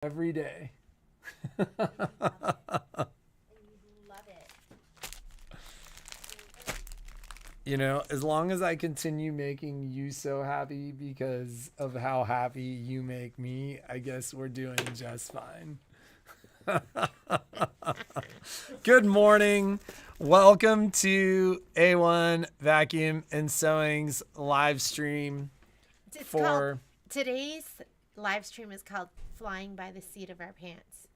every day. And you love it. You know, as long as I continue making you so happy because of how happy you make me, I guess we're doing just fine. Good morning. Welcome to A1 Vacuum and Sewing's live stream. Today's live stream is called Flying by the Seat of Our Pants.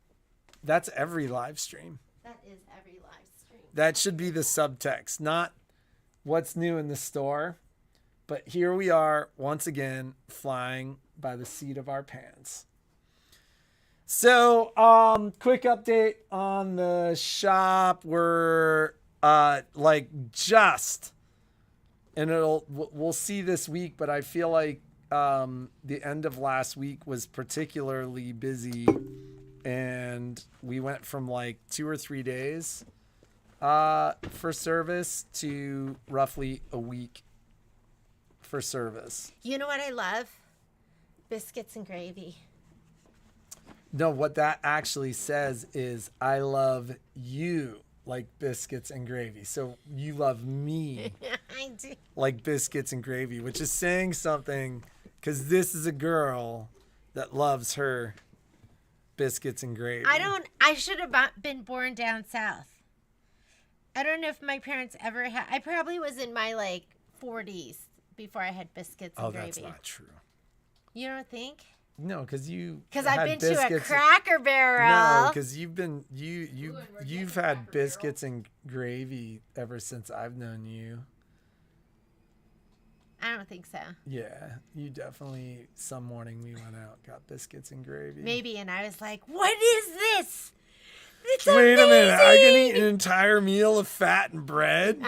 That's every live stream. That is every live stream. That should be the subtext, not what's new in the store. But here we are once again flying by the seat of our pants. So, quick update on the shop. We're and we'll see this week, but I feel like the end of last week was particularly busy, and we went from like 2 or 3 days for service to roughly a week for service. You know what I love? Biscuits and gravy. No, what that actually says is I love you like biscuits and gravy. So you love me I do. like biscuits and gravy, which is saying something, because this is a girl that loves her biscuits and gravy. I should have been born down south. I don't know if my parents ever had. I probably was in my 40s before I had biscuits and gravy. Oh, that's not true. You don't think? No, because I've been to a Cracker Barrel. No, because you've had biscuits and gravy ever since I've known you. I don't think so. Yeah, you definitely. Some morning we went out, got biscuits and gravy. Maybe, and I was like, "What is this? It's Wait amazing. a minute! I can eat an entire meal of fat and bread."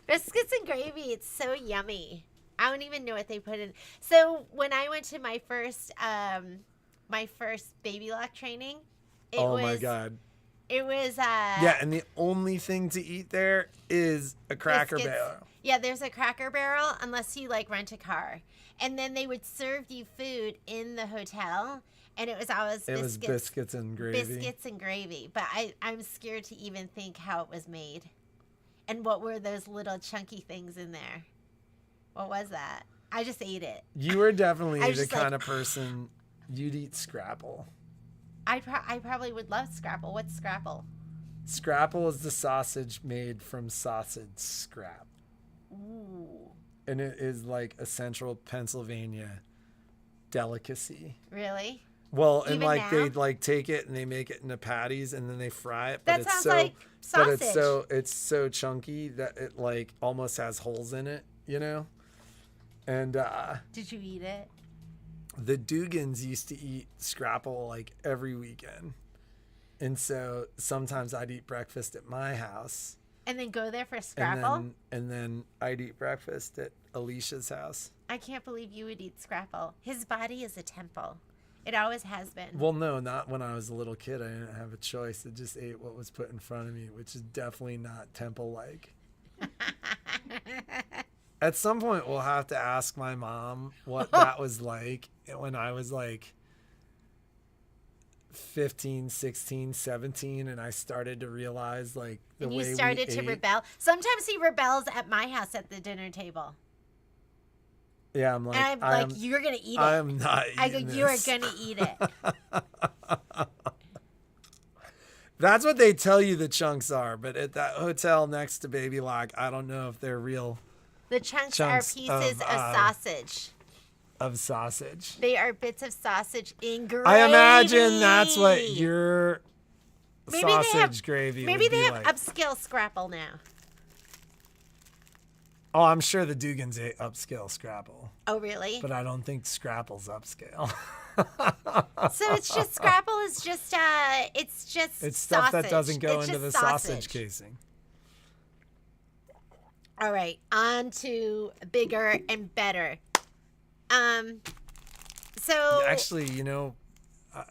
Biscuits and gravy. It's so yummy. I don't even know what they put in. So when I went to my first baby lock training, my God. It was yeah, and the only thing to eat there is a Cracker Barrel. Yeah, there's a Cracker Barrel unless you rent a car. And then they would serve you food in the hotel, and it was always biscuits and gravy. Biscuits and gravy. But I'm scared to even think how it was made. And what were those little chunky things in there? What was that? I just ate it. You were definitely the kind of person you'd eat Scrapple. I probably would love Scrapple. What's Scrapple? Scrapple is the sausage made from sausage scrap. Ooh. And it is like a central Pennsylvania delicacy. Really? Well, Even and now? they take it and they make it into patties and then they fry it. That sounds like sausage. But it's so chunky that it almost has holes in it, you know? And did you eat it? The Dugans used to eat Scrapple every weekend. And so sometimes I'd eat breakfast at my house. And then go there for Scrapple? And then I'd eat breakfast at Alicia's house. I can't believe you would eat Scrapple. His body is a temple. It always has been. Well, no, not when I was a little kid. I didn't have a choice. I just ate what was put in front of me, which is definitely not temple-like. At some point, we'll have to ask my mom what that was like when I was 15, 16, 17, and I started to realize the way we ate. And you started to rebel. Sometimes he rebels at my house at the dinner table. Yeah, I'm and I'm you're going to eat it. I'm not eating I go, this. you are going to eat it. That's what they tell you the chunks are, but at that hotel next to Baby Lock, I don't know if they're real. The chunks are pieces of sausage. Of sausage. They are bits of sausage in gravy. I imagine that's what your sausage gravy would be like. Maybe they have upscale Scrapple now. Oh, I'm sure the Dugans ate upscale Scrapple. Oh, really? But I don't think Scrapple's upscale. So it's just Scrapple is just it's sausage. Stuff that doesn't go into the sausage casing. All right, on to bigger and better. So Actually,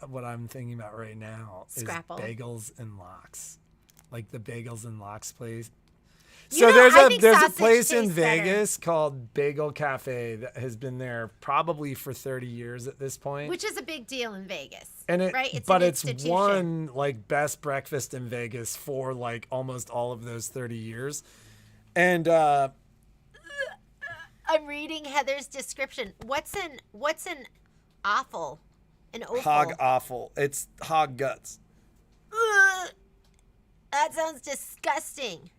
what I'm thinking about right now Scrapple. is bagels and lox, like the bagels and lox place. So know, I think there's a sausage place in tastes better. Vegas called Bagel Cafe that has been there probably for 30 years at this point. Which is a big deal in Vegas. And right? It's but an it's institution. won like best breakfast in Vegas for like almost all of those 30 years. And I'm reading Heather's description. What's an offal? An offal? hog offal. It's hog guts. Ugh. That sounds disgusting.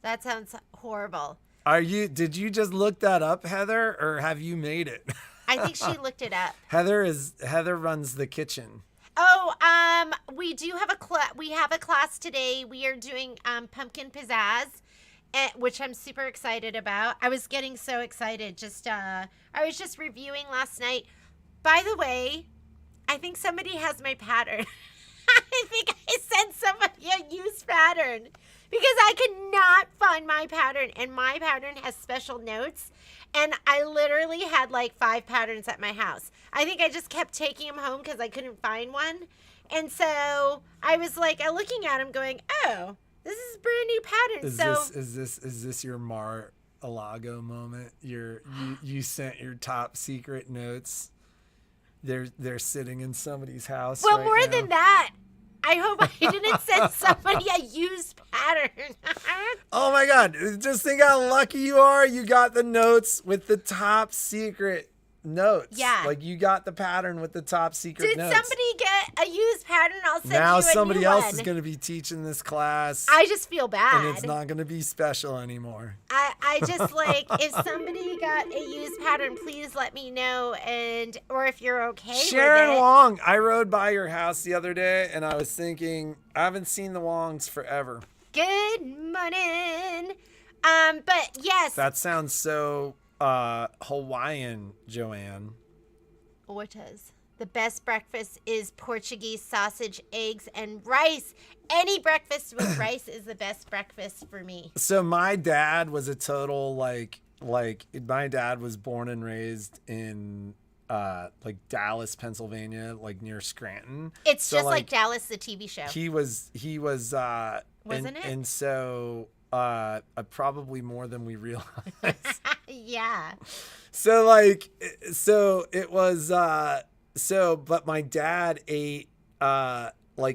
That sounds horrible. Did you just look that up, Heather, or have you made it? I think she looked it up. Heather runs the kitchen. Oh, we do have a class today. We are doing pumpkin pizzazz, which I'm super excited about. I was getting so excited. I was just reviewing last night. By the way, I think somebody has my pattern. I think I sent somebody a used pattern because I could not find my pattern, and my pattern has special notes. And I literally had like 5 patterns at my house. I think I just kept taking them home because I couldn't find one. And so I was like looking at them going, oh, this is a brand new pattern. Is this your Mar-a-Lago moment? You sent your top secret notes. They're sitting in somebody's house. Well, right more now. than that, I hope I didn't send somebody a used pattern. Oh my God. Just think how lucky you are. You got the notes with the top secret notes. Yeah. Like you got the pattern with the top secret Did notes. somebody get a used pattern? I'll send Now you a somebody new else one. is going to be teaching this class. I just feel bad. And it's not going to be special anymore. I just like, if somebody got a used pattern, please let me know, or if you're okay Sharon with it. Wong, I rode by your house the other day and I was thinking, I haven't seen the Wongs forever. Good morning. But yes. That sounds so Hawaiian, Joanne. What is? The best breakfast is Portuguese sausage, eggs, and rice. Any breakfast with rice is the best breakfast for me. So my dad was a total like my dad was born and raised in like Dallas, Pennsylvania, like near Scranton. It's so just like Dallas, the TV show. He was Wasn't it? And so probably more than we realize. Yeah. So it was but my dad ate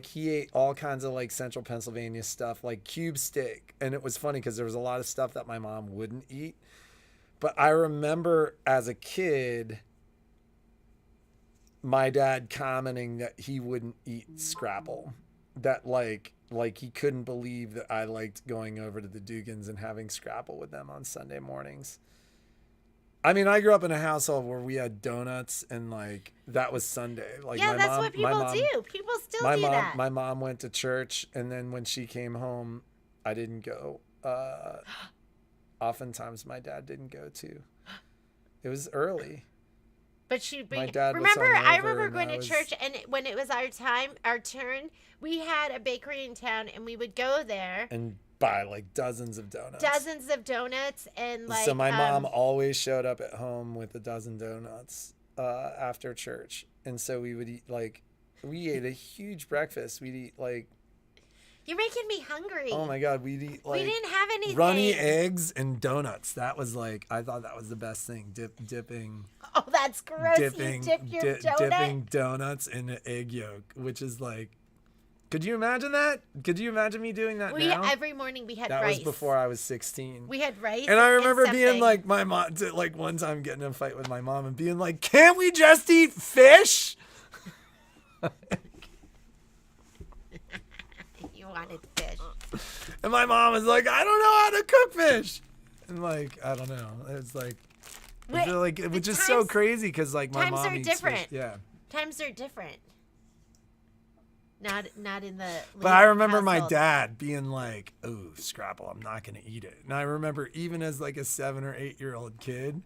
he ate all kinds of like central Pennsylvania stuff, like cube steak. And it was funny because there was a lot of stuff that my mom wouldn't eat. But I remember as a kid, my dad commenting that he wouldn't eat Scrapple. That like he couldn't believe that I liked going over to the Dugans and having Scrapple with them on Sunday mornings. I mean, I grew up in a household where we had donuts and like that was Sunday. Like yeah, my that's mom, what people do. People still do that. My mom went to church, and then when she came home, I didn't go. Oftentimes, my dad didn't go too. It was early. But she'd bring. My dad was Remember, I hungover, remember and going I to was- church, and when it was our turn, we had a bakery in town, and we would go there. And buy like dozens of donuts. Dozens of donuts, and like. So my mom always showed up at home with a dozen donuts after church, and so we would eat we ate a huge breakfast. We'd eat like. You're making me hungry. Oh my God, we'd eat like. We didn't have anything. Runny eggs and donuts. That was like, I thought that was the best thing. Dipping. Oh, that's gross. Dipping, you dip your donut. dipping donuts in an egg yolk, which is like. Could you imagine that? Could you imagine me doing that now? Every morning we had that rice. was before I was 16. We had rice. And I remember being something. like my mom, like one time getting in a fight with my mom and being like, "Can't we just eat fish?" You wanted fish. And my mom was like, "I don't know how to cook fish." And like, I don't know. It's like, I feel like which is so crazy because like my times mom are eats different. fish. Yeah. Times are different. Not in the. But I remember my household. dad being like, "Oh, Scrapple, I'm not gonna eat it." And I remember even as like a 7 or 8 year old kid,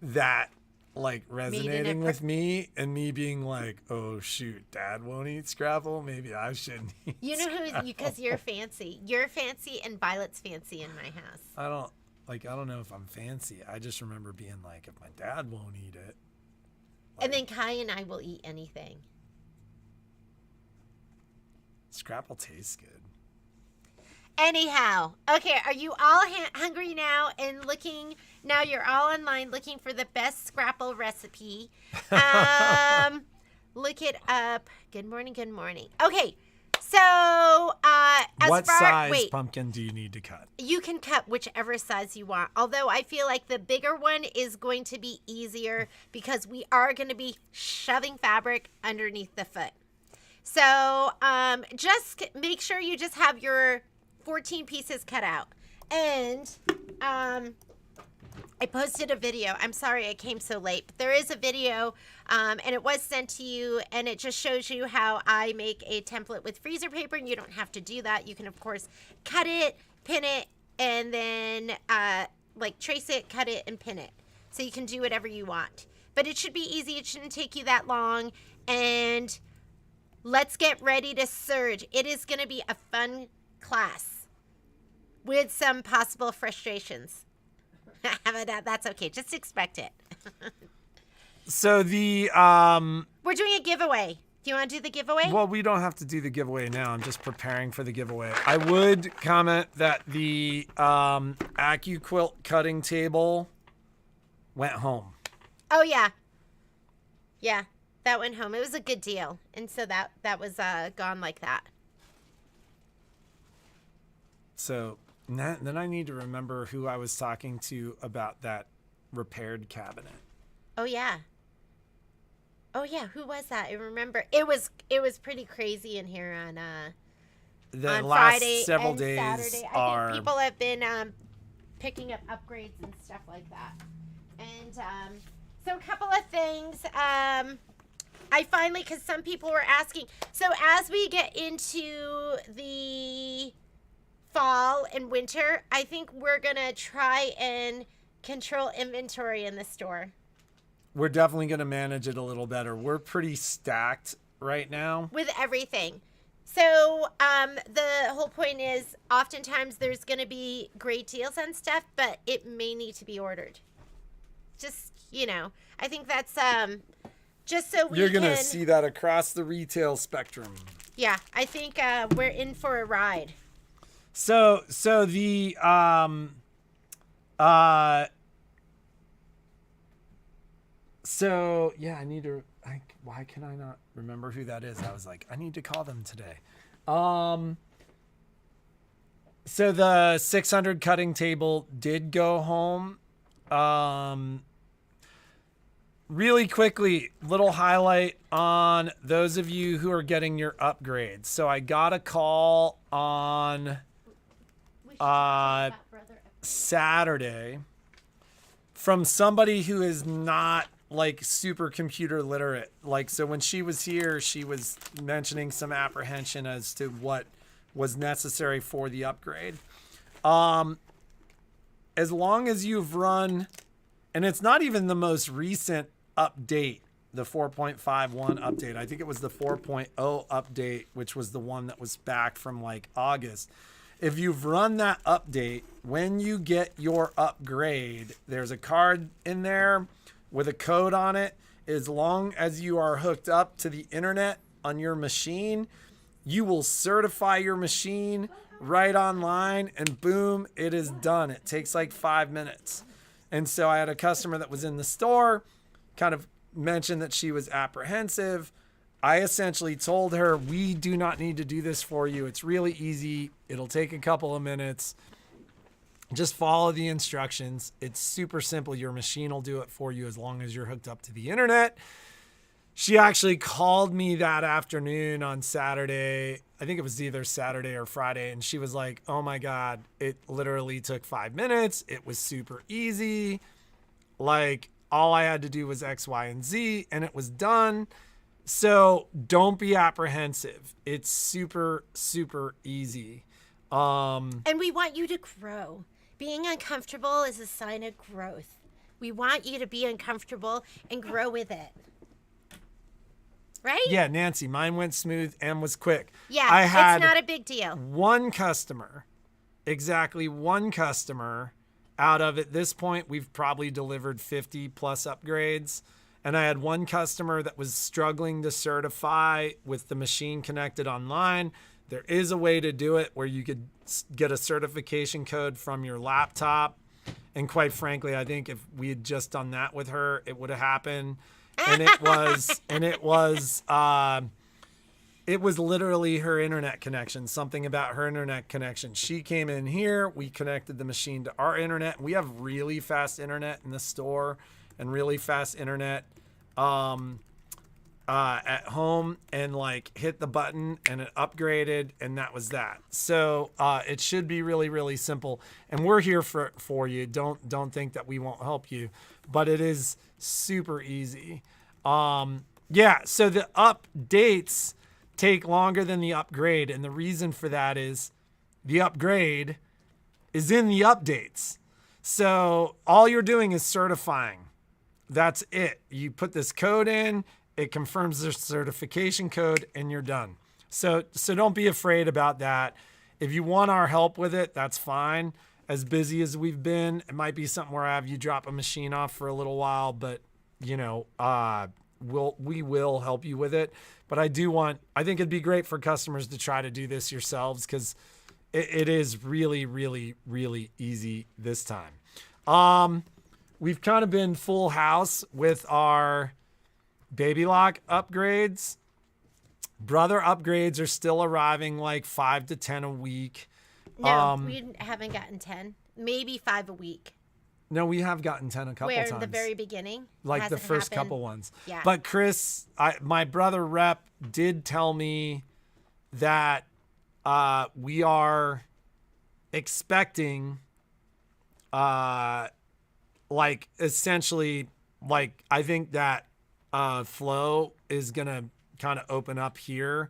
that like resonating with me and me being like, "Oh shoot, Dad won't eat Scrapple. Maybe I shouldn't eat." You know who? Scrapple." Because you're fancy. You're fancy, and Violet's fancy in my house. I don't know if I'm fancy. I just remember being like, if my dad won't eat it. And then Kai and I will eat anything. Scrapple tastes good. Anyhow, okay, are you all hungry now and looking? Now you're all online looking for the best Scrapple recipe. Look it up. Good morning, good morning. Okay, so What size pumpkin do you need to cut? You can cut whichever size you want. Although I feel like the bigger one is going to be easier because we are going to be shoving fabric underneath the foot. So just make sure you just have your 14 pieces cut out. And I posted a video. I'm sorry I came so late, but there is a video and it was sent to you, and it just shows you how I make a template with freezer paper, and you don't have to do that. You can, of course, cut it, pin it, and then like trace it, cut it, and pin it. So you can do whatever you want. But it should be easy. It shouldn't take you that long. And let's get ready to surge. It is going to be a fun class with some possible frustrations. That's okay. Just expect it. So we're doing a giveaway. Do you want to do the giveaway? Well, we don't have to do the giveaway now. I'm just preparing for the giveaway. I would comment that the AccuQuilt cutting table went home. Oh, yeah. Yeah, that went home. It was a good deal. And so that was gone like that. So then I need to remember who I was talking to about that repaired cabinet. Oh, yeah. Oh, yeah. Who was that? I remember. It was pretty crazy in here on last Friday several and Saturday. I think people have been picking up upgrades and stuff like that. And so a couple of things. I finally, because some people were asking. So as we get into the fall and winter, I think we're going to try and control inventory in the store. We're definitely going to manage it a little better. We're pretty stacked right now. With everything. So the whole point is oftentimes there's going to be great deals on stuff, but it may need to be ordered. Just, I think that's just so we You're going to see that across the retail spectrum. Yeah, I think we're in for a ride. So yeah, I need to. Why can I not remember who that is? I was like, I need to call them today. So the 600 cutting table did go home. Really quickly, little highlight on those of you who are getting your upgrades. So I got a call on Saturday from somebody who is not like super computer literate. Like, so when she was here, she was mentioning some apprehension as to what was necessary for the upgrade. As long as you've run, and it's not even the most recent update, the 4.51 update. I think it was the 4.0 update, which was the one that was back from like August. If you've run that update, when you get your upgrade, there's a card in there with a code on it. As long as you are hooked up to the internet on your machine, you will certify your machine right online, and boom, it is done. It takes like 5 minutes. And so I had a customer that was in the store, kind of mentioned that she was apprehensive. I essentially told her, we do not need to do this for you. It's really easy. It'll take a couple of minutes. Just follow the instructions. It's super simple. Your machine will do it for you as long as you're hooked up to the internet. She actually called me that afternoon on Saturday. I think it was either Saturday or Friday. And she was like, oh my God, it literally took 5 minutes. It was super easy. Like, all I had to do was X, Y, and Z, and it was done. So don't be apprehensive. It's super, super easy. And we want you to grow. Being uncomfortable is a sign of growth. We want you to be uncomfortable and grow with it. Right? Yeah, Nancy, mine went smooth and was quick. Yeah, it's not a big deal. One customer, exactly one customer. Out of, at this point, we've probably delivered 50 plus upgrades. And I had one customer that was struggling to certify with the machine connected online. There is a way to do it where you could get a certification code from your laptop. And quite frankly, I think if we had just done that with her, it would have happened. And it was literally her internet connection, something about her internet connection. She came in here, we connected the machine to our internet. We have really fast internet in the store and really fast internet at home, and like hit the button and it upgraded, and that was that. So it should be really, really simple. And we're here for you. Don't think that we won't help you, but it is super easy. Yeah, so the updates take longer than the upgrade, and the reason for that is the upgrade is in the updates. So all you're doing is certifying. That's it. You put this code in, it confirms the certification code, and you're done. So don't be afraid about that. If you want our help with it, that's fine. As busy as we've been, it might be something where I have you drop a machine off for a little while, but we will help you with it. But I think it'd be great for customers to try to do this yourselves, because it is really, really, really easy this time. We've kind of been full house with our baby lock upgrades. Brother upgrades are still arriving like 5 to 10 a week. No, we haven't gotten 10. Maybe 5 a week. No, we have gotten 10 a couple times. Where, in the very beginning? Like the first couple ones. Yeah. But Chris, my brother rep did tell me that we are expecting like essentially, like I think that flow is going to kind of open up here.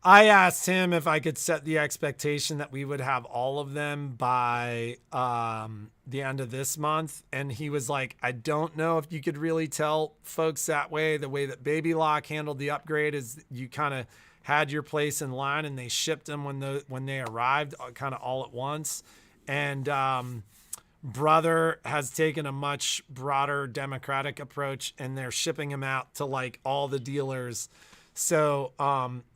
I asked him if I could set the expectation that we would have all of them by the end of this month. And he was like, I don't know if you could really tell folks that way. The way that Baby Lock handled the upgrade is you kind of had your place in line and they shipped them when they arrived kind of all at once. And Brother has taken a much broader democratic approach, and they're shipping them out to like all the dealers. So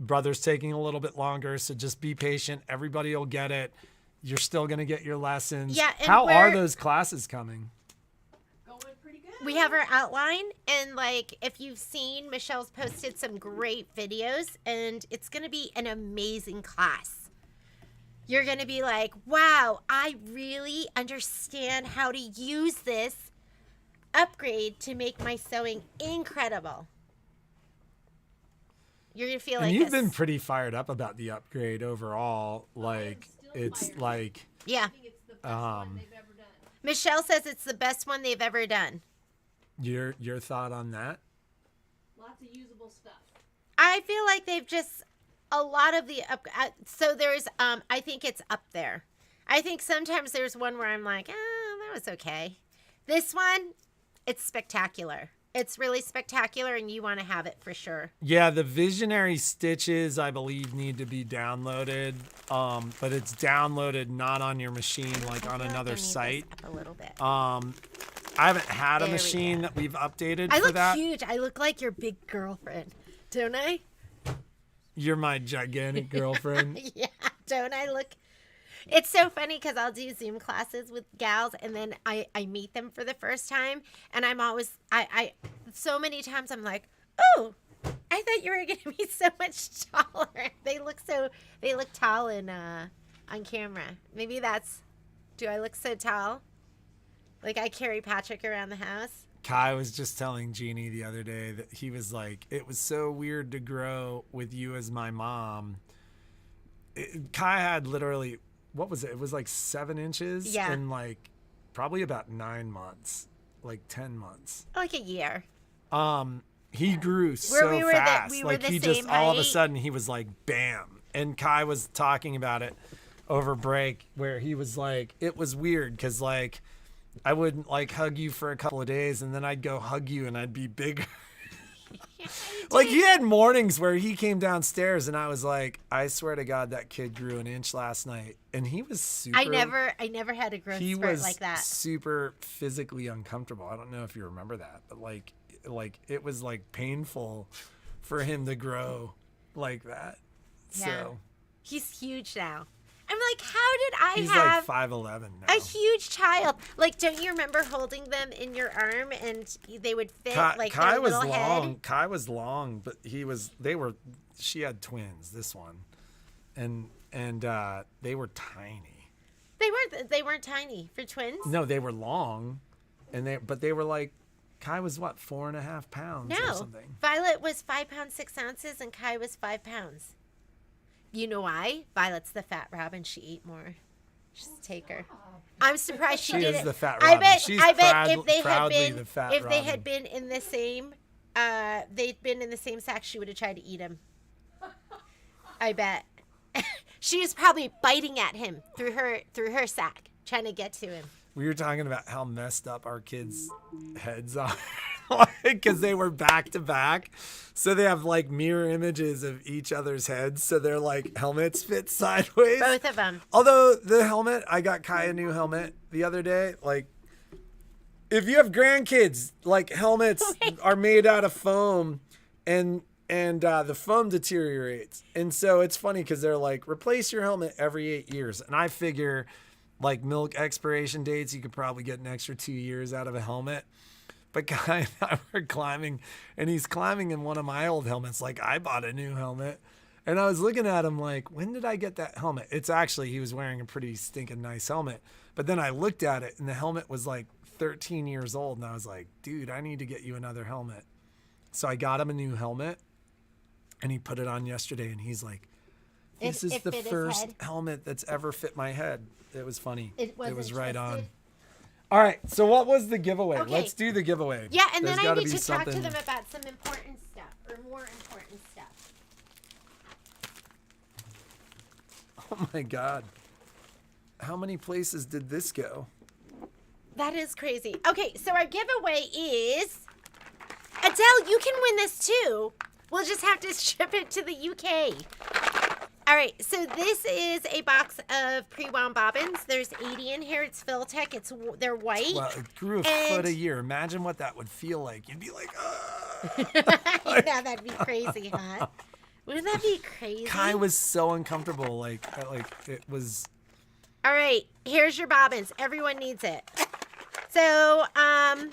Brother's taking a little bit longer, so just be patient. Everybody will get it. You're still going to get your lessons. Yeah. How are those classes coming? Going pretty good. We have our outline, and like if you've seen, Michelle's posted some great videos, and it's going to be an amazing class. You're going to be like, wow, I really understand how to use this upgrade to make my sewing incredible. You're going to feel like you've been pretty fired up about the upgrade overall. Like, it's like... Yeah. I think it's the best one they've ever done. Michelle says it's the best one they've ever done. Your thought on that? Lots of usable stuff. I feel like they've just... A lot of the... so there's... I think it's up there. I think sometimes there's one where I'm like, that was okay. This one, it's spectacular. It's really spectacular, and you want to have it for sure. Yeah, the visionary stitches, I believe, need to be downloaded, but it's downloaded not on your machine, like on another site. Up a little bit. I haven't had a machine that we've updated for that. I look huge. I look like your big girlfriend, don't I? You're my gigantic girlfriend. Yeah, don't I look... It's so funny because I'll do Zoom classes with gals, and then I meet them for the first time, and I'm always I so many times I'm like, oh, I thought you were gonna be so much taller. They look tall on camera. Maybe that's... Do I look so tall? Like I carry Patrick around the house? Kai was just telling Jeannie the other day that he was like, it was so weird to grow with you as my mom. Kai had literally, what was it? It was like 7 inches in like probably about 9 months, like 10 months. Like a year. He grew so fast. We were like the he same just all of a height. sudden he was like, bam. And Kai was talking about it over break where he was like, it was weird because like I wouldn't like hug you for a couple of days and then I'd go hug you and I'd be bigger. Like he had mornings where he came downstairs and I was like, I swear to God that kid grew an inch last night, and he was super. I never had a growth spurt like that. Super physically uncomfortable. I don't know if you remember that, but like it was like painful for him to grow like that. Yeah. So He's huge now. I'm like, how did I He's have like 5'11" now. a huge child? Like, don't you remember holding them in your arm and they would fit like Kai their was little long. head? Kai was long, but she had twins, this one. And they were tiny. They weren't tiny for twins. No, they were long, but they were like, Kai was what, 4.5 pounds or No, something. Violet was 5 pounds 6 ounces and Kai was 5 pounds. You know why? Violet's the fat Robin. She ate more. Just take her. I'm surprised she She did is it. the fat I Robin. bet. She's I bet if they had proudly been, the fat if they Robin. had been in the same, they'd been in the same sack, she would have tried to eat him. I bet. She was probably biting at him through her sack, trying to get to him. We were talking about how messed up our kids' heads are. Because they were back to back. So they have like mirror images of each other's heads. So they're like helmets fit sideways. Both of them. Although the helmet, I got Kai a new helmet the other day. Like, if you have grandkids, like helmets are made out of foam and the foam deteriorates. And so it's funny because they're like, replace your helmet every 8 years. And I figure like milk expiration dates, you could probably get an extra 2 years out of a helmet. But Kai and I were climbing, and he's climbing in one of my old helmets. Like, I bought a new helmet. And I was looking at him like, when did I get that helmet? It's actually, he was wearing a pretty stinking nice helmet. But then I looked at it, and the helmet was like 13 years old. And I was like, dude, I need to get you another helmet. So I got him a new helmet, and he put it on yesterday. And he's like, this is the first helmet that's ever fit my head. It was funny. It was right on. All right, so what was the giveaway? Okay. Let's do the giveaway. Yeah, and There's then I gotta need be to talk to something- them about some important stuff, or more important stuff. Oh my God. How many places did this go? That is crazy. Okay, so our giveaway is... Adele, you can win this too. We'll just have to ship it to the UK. All right, so this is a box of pre-wound bobbins. There's 80 in here. It's Philtech. They're white. Well, it grew a foot a year. Imagine what that would feel like. You'd be like, Yeah, that'd be crazy, huh? Wouldn't that be crazy? Kai was so uncomfortable. Like it was. All right, here's your bobbins. Everyone needs it. So, I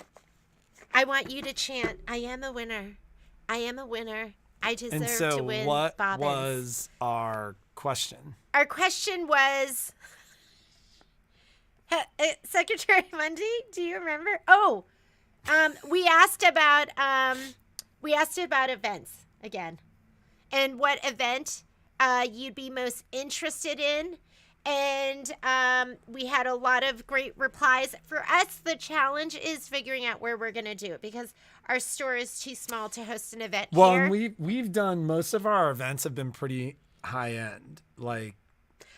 want you to chant, I am a winner. I am a winner. I deserve And so to win what bobbins. was our question? Our question was, Secretary Mundy, do you remember? Oh, we asked about events again, and what event you'd be most interested in. And we had a lot of great replies. For us, the challenge is figuring out where we're going to do it because our store is too small to host an event Well, here. and we've done, most of our events have been pretty high end. Like,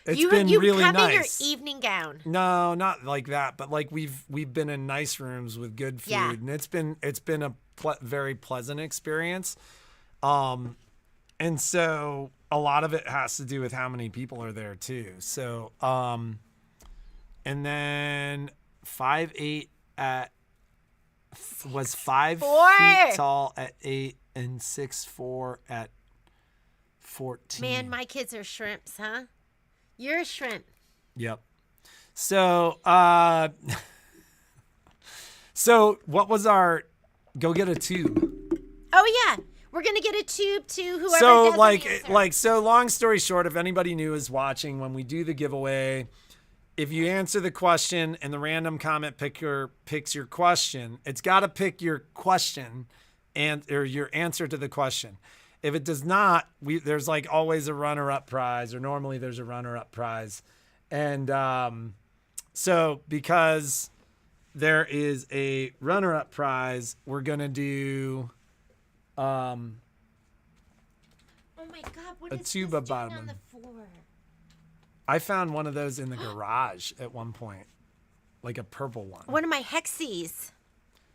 it's you been really come nice. in your evening gown. No, not like that, but like we've been in nice rooms with good food, Yeah. and it's been a very pleasant experience. And so a lot of it has to do with how many people are there too. So, and then 5'8" was 5 feet tall at 8 and 6'4" at 14. Man, my kids are shrimps, huh? You're a shrimp. Yep. So, so what was our go get a tube? Oh yeah, we're gonna get a tube to whoever. So doesn't answer. so long story short, if anybody new is watching, when we do the giveaway, if you answer the question and the random comment picks your question, it's got to pick your question or your answer to the question. If it does not, there's like always a runner-up prize, or normally there's a runner-up prize. And so because there is a runner-up prize, we're going to do oh my God, what a is tube this of doing on bottom. the floor? I found one of those in the garage at one point, like a purple one. One of my Hexies.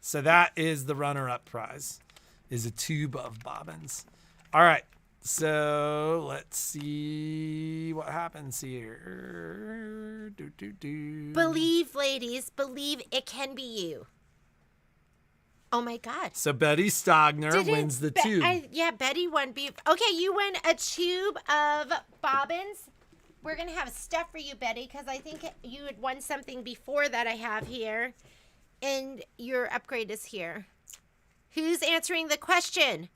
So that is the runner-up prize, is a tube of bobbins. All right, so let's see what happens here. Believe, ladies, believe it can be you. Oh my God. So Betty Stogner wins the tube. Yeah, Betty won. Okay, you win a tube of bobbins we're going to have stuff for you, Betty, because I think you had won something before that I have here. And your upgrade is here. Who's answering the question?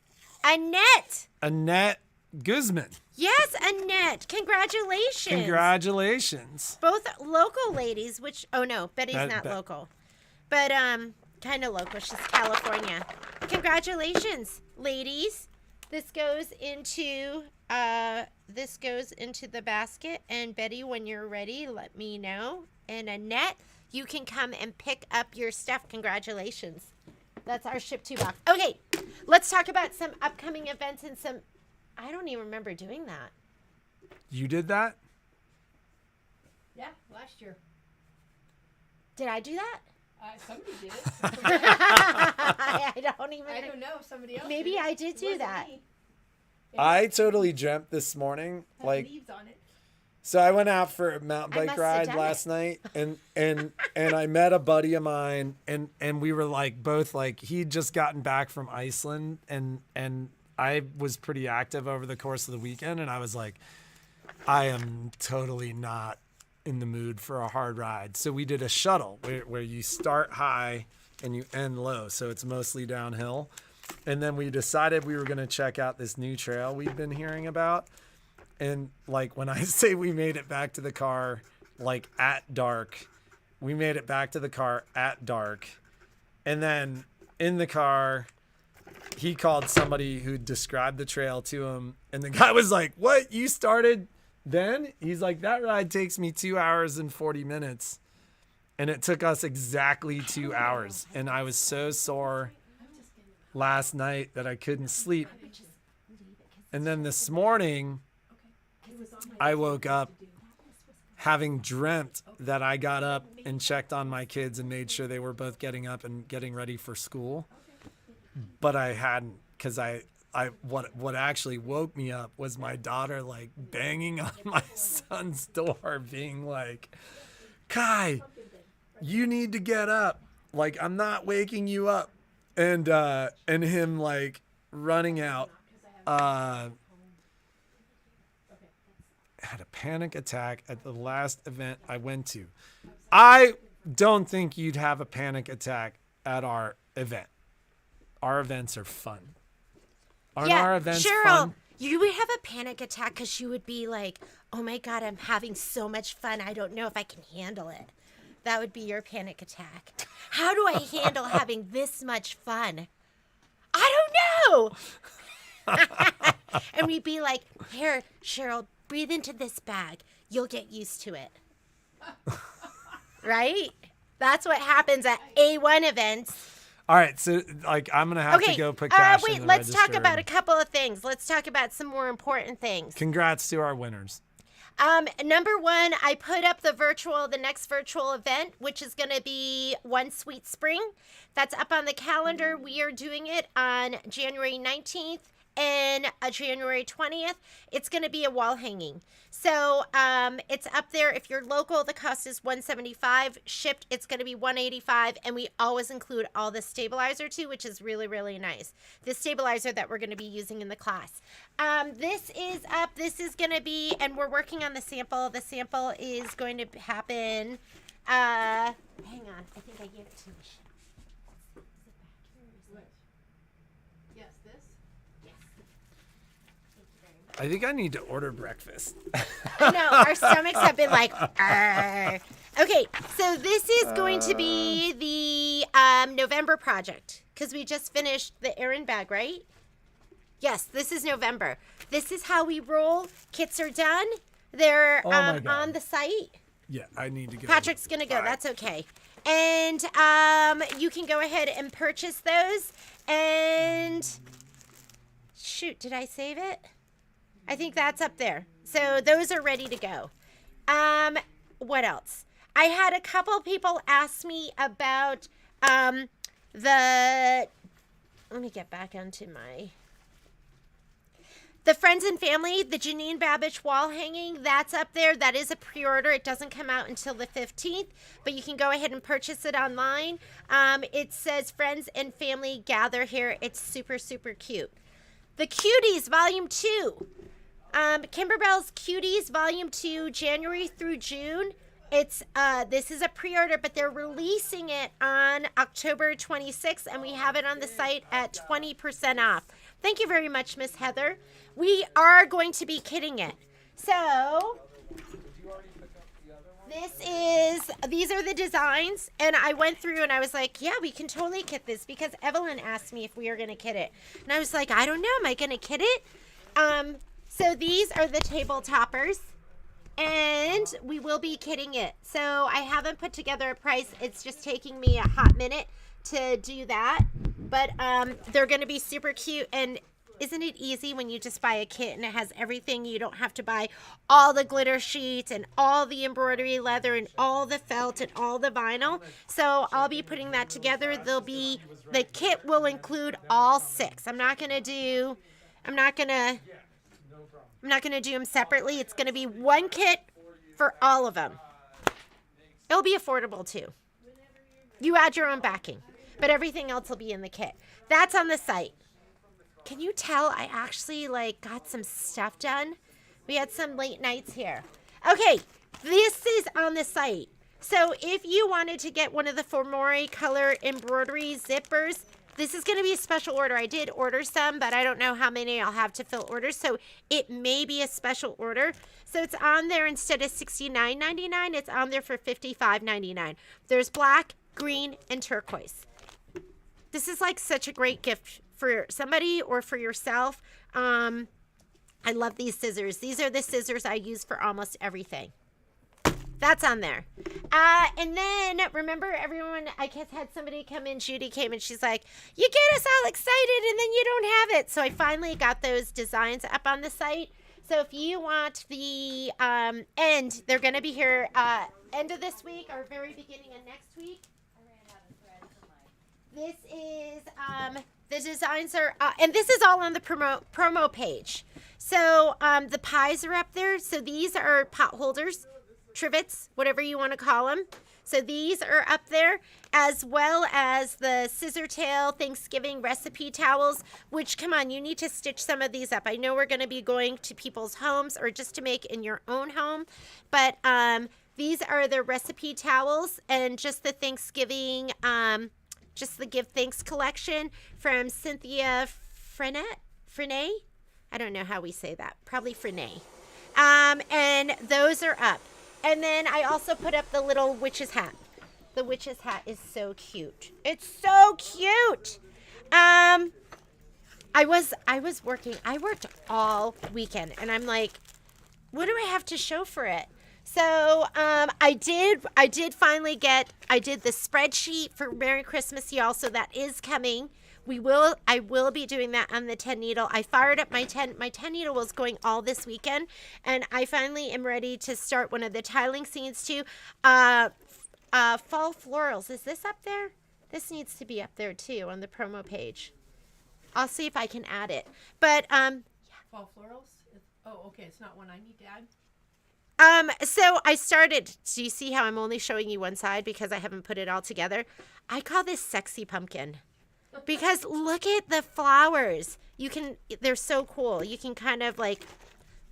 Annette. Annette Guzman. Yes, Annette. Congratulations. Congratulations. Both local ladies, which, oh no, Betty's not local. But, kind of local. She's California. Congratulations, ladies. This goes into the basket. And Betty, when you're ready, let me know. And Annette, you can come and pick up your stuff. Congratulations. That's our ship to box. Okay, let's talk about some upcoming events and some. I don't even remember doing that. You did that? Yeah, last year. Did I do that? Somebody did it. I don't even. I don't know if somebody else. Maybe did it. I did do Wasn't that. me. I totally dreamt this morning, Had like, leaves on it. so I went out for a mountain I bike must have ride done last it. night, and I met a buddy of mine, and we were like both like he'd just gotten back from Iceland, and I was pretty active over the course of the weekend, and I was like, I am totally not in the mood for a hard ride. So we did a shuttle where you start high and you end low, so it's mostly downhill. And then we decided we were going to check out this new trail we've been hearing about. And like when I say we made it back to the car, like at dark, we made it back to the car at dark. And then in the car, he called somebody who described the trail to him. And the guy was like, what? You started then? He's like, that ride takes me 2 hours and 40 minutes. And it took us exactly 2 hours. And I was so sore last night that I couldn't sleep. And then this morning, I woke up having dreamt that I got up and checked on my kids and made sure they were both getting up and getting ready for school. But I hadn't, because what actually woke me up was my daughter like banging on my son's door, being like, Kai, you need to get up. Like, I'm not waking you up. And him like running out, had a panic attack at the last event I went to. I don't think you'd have a panic attack at our event. Our events are fun. Aren't our events Cheryl, fun? you would have a panic attack because you would be like, oh my God, I'm having so much fun. I don't know if I can handle it. That would be your panic attack. How do I handle having this much fun? I don't know. And we'd be like, here, Cheryl, breathe into this bag. You'll get used to it. Right? That's what happens at A1 events. All right, so like I'm gonna have to go put cash in wait, the let's talk register. about a couple of things. Let's talk about some more important things. Congrats to our winners. Number one, I put up the next virtual event, which is going to be One Sweet Spring. That's up on the calendar. We are doing it on January 19th and January 20th. It's going to be a wall hanging. So it's up there. If you're local, the cost is $175. Shipped, it's going to be $185. And we always include all the stabilizer too, which is really, really nice. The stabilizer that we're going to be using in the class. This is up. This is going to be, and we're working on the sample. The sample is going to happen. Hang on. I think I gave it to Michelle. Yes, this. I think I need to order breakfast. I know, our stomachs have been like, arr. Okay, so this is going to be the November project, because we just finished the errand bag, right? Yes, this is November. This is how we roll. Kits are done. They're my God. on the site. Yeah, I need to go. Patrick's going to go. All right. That's okay. And you can go ahead and purchase those. And shoot, did I save it? I think that's up there. So those are ready to go. What else? I had a couple people ask me about let me get back onto the friends and family, the Janine Babbage wall hanging, that's up there. That is a pre-order. It doesn't come out until the 15th, but you can go ahead and purchase it online. It says friends and family gather here. It's super, super cute. The Cuties Volume 2. Kimberbell's Cuties Volume 2, January through June. It's this is a pre-order, but they're releasing it on October 26th, and we have it on the site at 20% off. Thank you very much, Miss Heather. We are going to be kitting it. So these are the designs, and I went through and I was like, yeah, we can totally kit this, because Evelyn asked me if we were going to kit it. And I was like, I don't know, am I going to kit it? So these are the table toppers, and we will be kitting it. So I haven't put together a price. It's just taking me a hot minute to do that. But they're going to be super cute. And isn't it easy when you just buy a kit and it has everything? You don't have to buy all the glitter sheets and all the embroidery leather and all the felt and all the vinyl. So I'll be putting that together. The kit will include all 6. I'm not going to do them separately. It's going to be one kit for all of them. It'll be affordable too. You add your own backing, but everything else will be in the kit. That's on the site. Can you tell I actually got some stuff done? We had some late nights here. Okay, this is on the site. So if you wanted to get one of the Formori color embroidery zippers, this is going to be a special order. I did order some, but I don't know how many I'll have to fill orders. So it may be a special order. So it's on there instead of $69.99. It's on there for $55.99. There's black, green, and turquoise. This is such a great gift for somebody or for yourself. I love these scissors. These are the scissors I use for almost everything. That's on there. And then, remember everyone, I guess had somebody come in, Judy came and she's like, you get us all excited and then you don't have it. So I finally got those designs up on the site. So if you want the end, they're going to be here end of this week or very beginning of next week. This is, the designs are, and this is all on the promo page. So the pies are up there. So these are pot holders, trivets, whatever you want to call them. So these are up there, as well as the scissor tail Thanksgiving recipe towels, which, come on, you need to stitch some of these up. I know we're going to be going to people's homes or just to make in your own home, but these are the recipe towels and just the Thanksgiving, just the Give Thanks collection from Cynthia Frenet. I don't know how we say that. Probably Frenet. And those are up. And then I also put up the little witch's hat. The witch's hat is so cute. It's so cute. I was working. I worked all weekend, and I'm like, what do I have to show for it? So I did finally I did the spreadsheet for Merry Christmas, y'all. So that is coming. I will be doing that on the 10 needle. I fired up my 10 needle was going all this weekend, and I finally am ready to start one of the tiling scenes too. Fall Florals. Is this up there? This needs to be up there too on the promo page. I'll see if I can add it. But yeah. Fall Florals? Oh, okay. It's not one I need to add. So I started, do you see how I'm only showing you one side because I haven't put it all together? I call this Sexy Pumpkin. Because look at the flowers. They're so cool. You can kind of like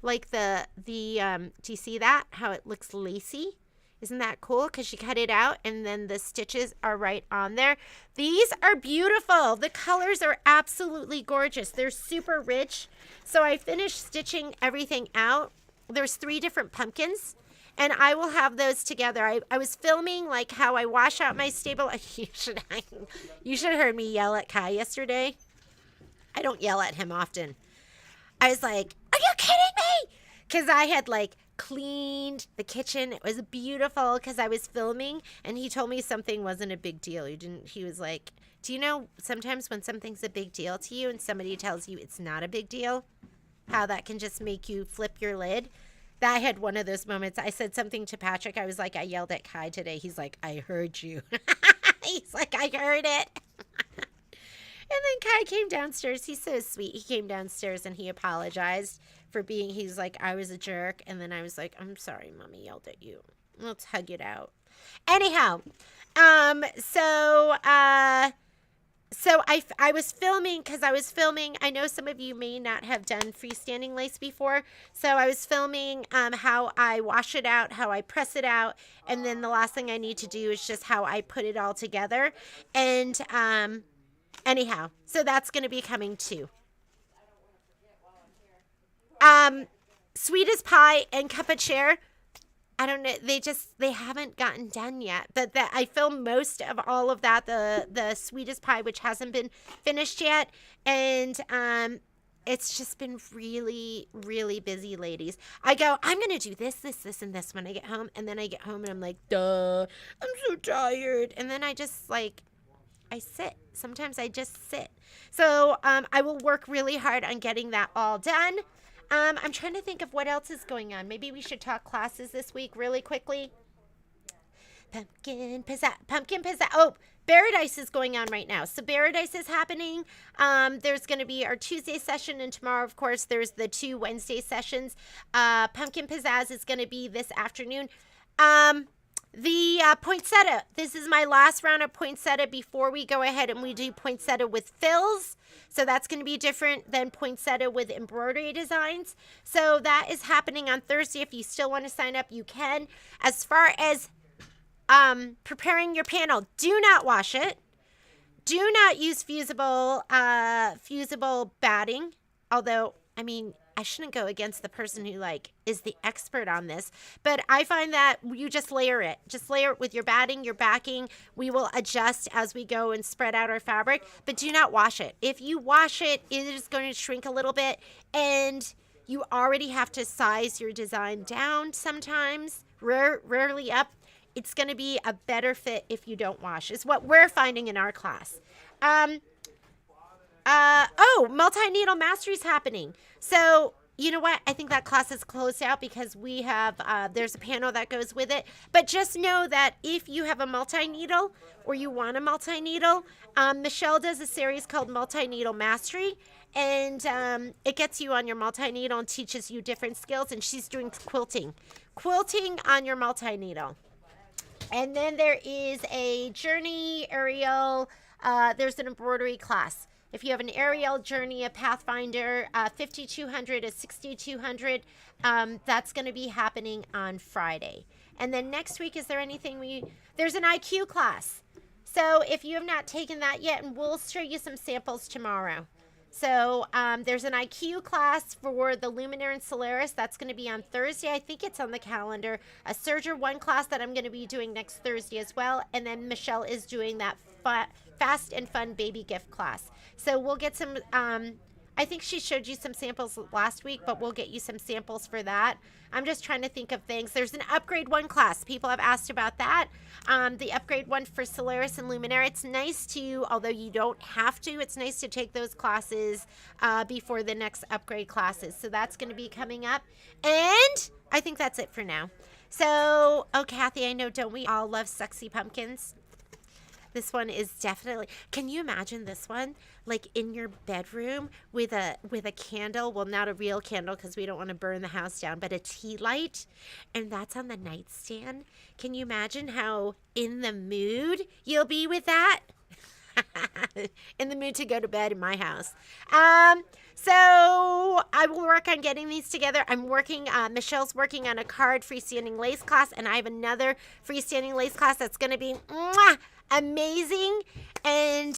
the do you see that? How it looks lacy? Isn't that cool? Because you cut it out and then the stitches are right on there. These are beautiful. The colors are absolutely gorgeous. They're super rich. So I finished stitching everything out. There's 3 different pumpkins. And I will have those together. I was filming how I wash out my stable. You should have heard me yell at Kai yesterday. I don't yell at him often. I was like, are you kidding me? Because I had cleaned the kitchen. It was beautiful because I was filming. And he told me something wasn't a big deal. He was like, do you know sometimes when something's a big deal to you and somebody tells you it's not a big deal, how that can just make you flip your lid? I had one of those moments. I said something to Patrick. I was like, I yelled at Kai today. He's like, I heard you. He's like, I heard it. And then Kai came downstairs. He's so sweet. He came downstairs and he apologized for he's like, I was a jerk. And then I was like, I'm sorry, Mommy yelled at you. Let's hug it out. Anyhow, so So I was filming because I was filming. I know some of you may not have done freestanding lace before. So I was filming how I wash it out, how I press it out. And then the last thing I need to do is just how I put it all together. And anyhow, so that's going to be coming too. Sweet as pie and cup of chair. I don't know. They haven't gotten done yet. But that I filmed most of all of that. The sweetest pie, which hasn't been finished yet, and it's just been really, really busy, ladies. I go, I'm gonna do this, and this when I get home, and then I get home and I'm like, duh, I'm so tired, and then I just like, I sit. Sometimes I just sit. So I will work really hard on getting that all done. I'm trying to think of what else is going on. Maybe we should talk classes this week really quickly. Pumpkin Pizzazz. Oh, Paradise is going on right now. So Paradise is happening. There's going to be our Tuesday session, and tomorrow, of course, there's the 2 Wednesday sessions. Pumpkin Pizzazz is going to be this afternoon. The poinsettia. This is my last round of poinsettia before we go ahead and we do poinsettia with fills. So that's going to be different than poinsettia with embroidery designs. So that is happening on Thursday. If you still want to sign up, you can. As far as preparing your panel, do not wash it. Do not use fusible batting. Although, I mean, I shouldn't go against the person who is the expert on this, but I find that you just layer it. Just layer it with your batting, your backing. We will adjust as we go and spread out our fabric, but do not wash it. If you wash it, it is going to shrink a little bit, and you already have to size your design down sometimes, rarely up. It's going to be a better fit if you don't wash, is what we're finding in our class. Multi-needle mastery is happening. So, you know what? I think that class is closed out because we have, there's a panel that goes with it. But just know that if you have a multi-needle or you want a multi-needle, Michelle does a series called Multi-Needle Mastery. And it gets you on your multi-needle and teaches you different skills. And she's doing quilting on your multi-needle. And then there is a journey aerial. There's an embroidery class. If you have an aerial journey, a Pathfinder, 5200, a 6200, that's going to be happening on Friday. And then next week, is there anything there's an IQ class. So if you have not taken that yet, and we'll show you some samples tomorrow. So there's an IQ class for the Luminaire and Solaris. That's going to be on Thursday. I think it's on the calendar. A Serger 1 class that I'm going to be doing next Thursday as well. And then Michelle is doing that fast and fun baby gift class. So we'll get some, I think she showed you some samples last week, but we'll get you some samples for that. I'm just trying to think of things. There's an Upgrade 1 class. People have asked about that. The Upgrade 1 for Solaris and Luminaire. It's nice to, although you don't have to, it's nice to take those classes before the next upgrade classes. So that's going to be coming up. And I think that's it for now. So, Kathy, I know, don't we all love sexy pumpkins? This one is definitely, can you imagine this one? Like in your bedroom with a candle, well, not a real candle because we don't want to burn the house down, but a tea light, and that's on the nightstand. Can you imagine how in the mood you'll be with that? In the mood to go to bed in my house. So I will work on getting these together. Michelle's working on a card freestanding lace class, and I have another freestanding lace class that's going to be amazing. And